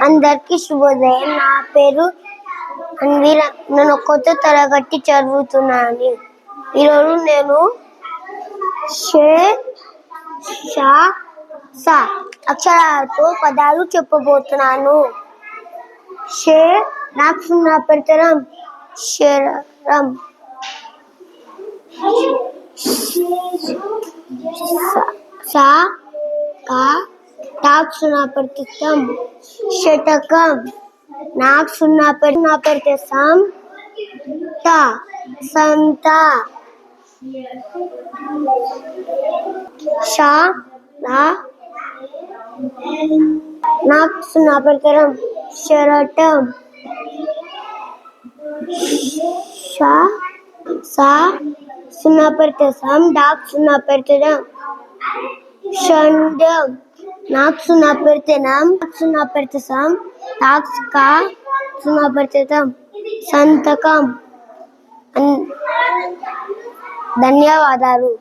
అందరికీ శుభోదయం. నా పేరు అన్వీర్. నేను కొత్త తరగతి చదువుతున్నాను. ఈరోజు నేను షే షా సా అక్షరాలతో పదాలు చెప్పబోతున్నాను. షే నాకు సున్నా పెడతాం. శరం. సా కా టాక్ సున్నా పెడతాం. శతకం. నాకు సున్నా పెడతాం. తా సంత. షా లా నాకు సున్నా పెడతాం. శరటం. షా సా సున్నా పెడతాం. డాక్ సున్నా పెడతాం. షండం. నాకు సున్నా పెడతాం. టాక్ కా సున్నా పెడతాం. సంతకం. ధన్యవాదాలు.